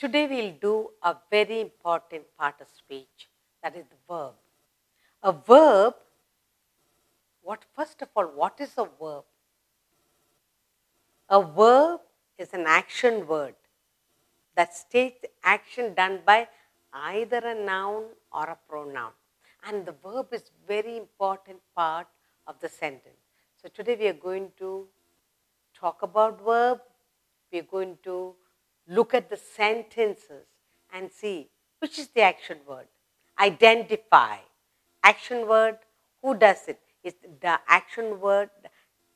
Today we'll do a very important part of speech, that is the verb. A verb, first of all, what is a verb? A verb is an action word that states action done by either a noun or a pronoun. And the verb is very important part of the sentence. So today we are going to talk about verb. We are going to look at the sentences and see which is the action word. Identify. Action word, who does it? Is the action word,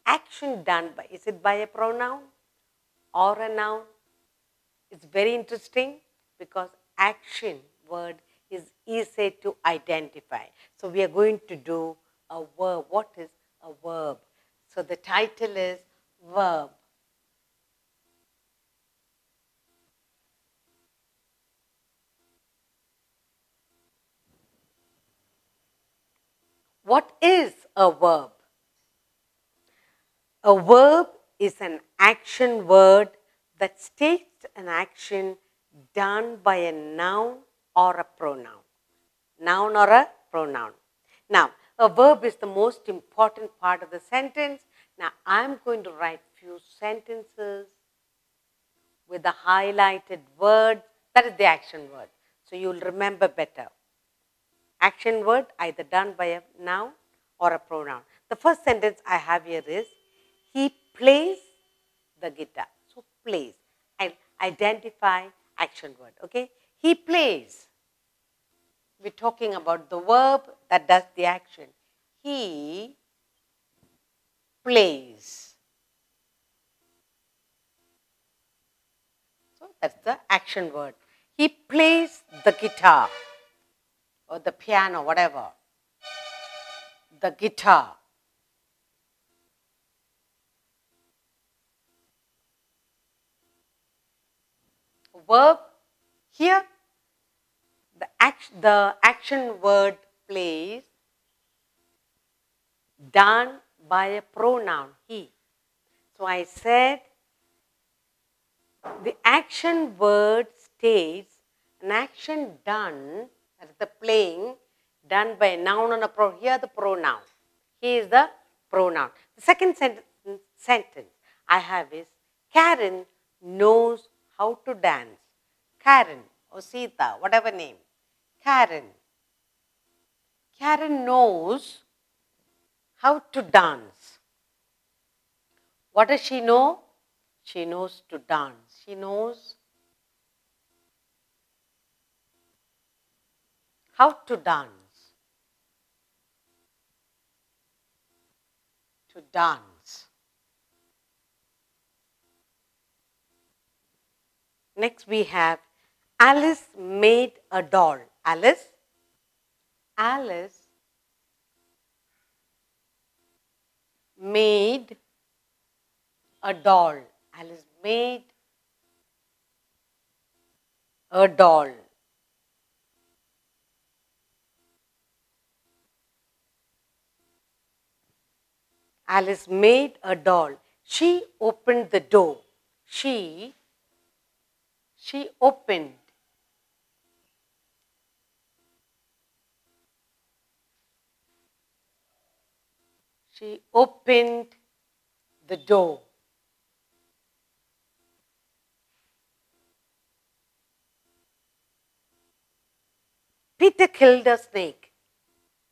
action done by, is it by a pronoun or a noun? It's very interesting because action word is easy to identify. So we are going to do a verb. What is a verb? So the title is Verb. What is a verb? A verb is an action word that states an action done by a noun or a pronoun. Noun or a pronoun. Now, a verb is the most important part of the sentence. Now, I'm going to write few sentences with the highlighted word. That is the action word. So, you'll remember better. Action word either done by a noun or a pronoun. The first sentence I have here is, he plays the guitar. So, plays. I'll identify action word. Okay? He plays. We're talking about the verb that does the action. He plays. So, that's the action word. He plays the guitar or the piano, whatever. The guitar. Verb, here the action word plays done by a pronoun, he. So I said the action word states an action done, that is the playing, done by a noun and a pronoun. Here the pronoun. He is the pronoun. The second sentence I have is, Karen knows how to dance. Karen or Sita, whatever name. Karen. Karen knows how to dance. What does she know? She knows to dance. She knows how to dance. To dance. Next we have, Alice made a doll. Alice made a doll. Alice made a doll. Alice made a doll. She opened the door. She opened. She opened the door. Peter killed a snake.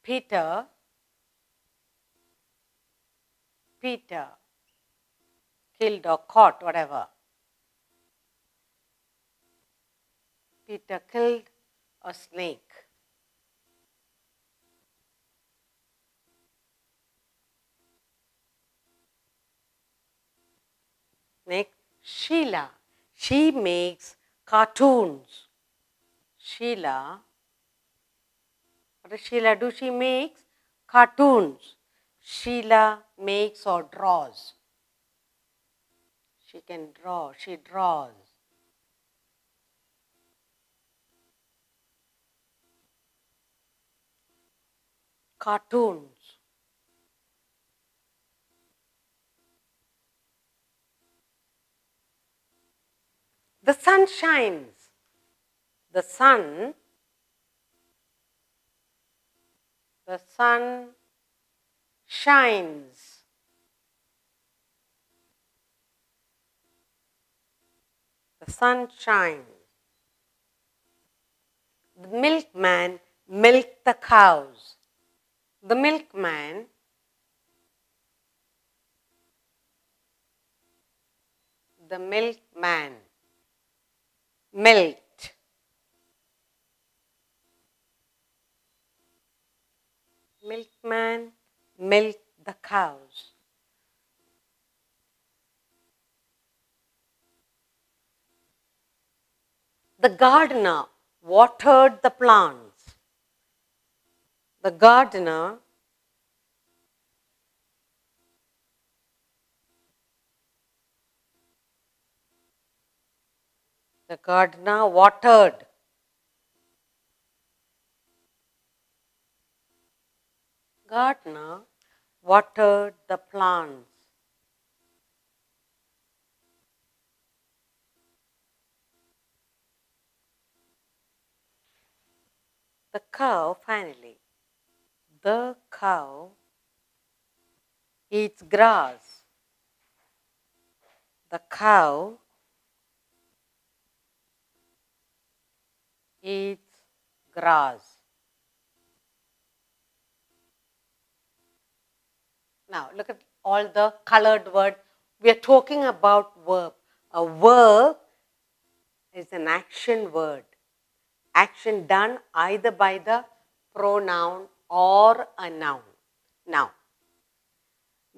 Peter killed or caught, whatever. Peter killed a snake. Next, Sheila. She makes cartoons. Sheila, what does Sheila do? She makes cartoons. Sheila makes or draws. She can draw. She draws. Cartoons. The sun shines. The sun shines. The sun shines. The milkman milked the cows. The milkman milked. Milkman milked the cows. The gardener watered the plants. The gardener watered. Gardener watered the plants. The cow finally. The cow eats grass. The cow eats grass. Now look at all the colored words. We are talking about verb. A verb is an action word. Action done either by the pronoun or a noun. Now,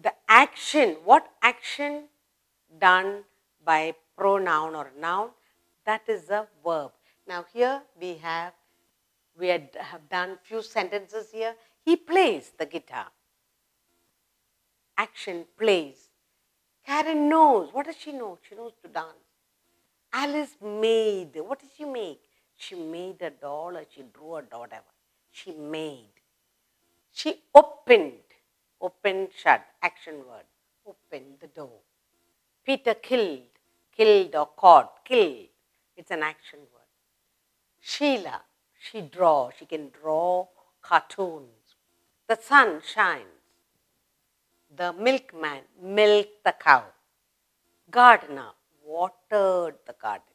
the action, what action done by pronoun or noun? That is a verb. Now here we have done few sentences here. He plays the guitar. Action, plays. Karen knows. What does she know? She knows to dance. Alice made. What did she make? She made a doll or she drew a doll, whatever. She made. She opened. Opened, shut. Action word. Opened the door. Peter killed. Killed or caught. Killed. It's an action word. Sheila. She draws. She can draw cartoons. The sun shines. The milkman milked the cow. Gardener watered the garden.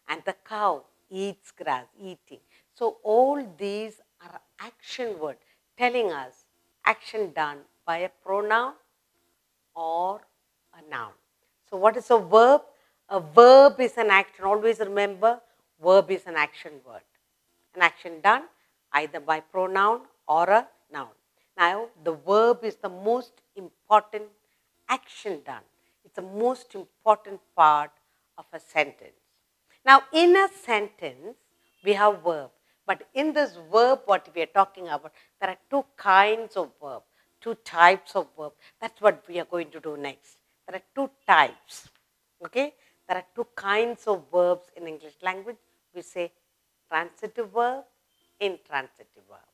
And the cow eats grass, eating. So all these are action words telling us action done by a pronoun or a noun. So what is a verb? A verb is an action. Always remember, verb is an action word. An action done either by pronoun or a noun. Now, the verb is the most important action done. It's the most important part of a sentence. Now, in a sentence, we have verb. But in this verb, what we are talking about, there are two kinds of verb, two types of verb. That's what we are going to do next. There are two types. Okay? There are two kinds of verbs in English language. We say transitive verb, intransitive verb.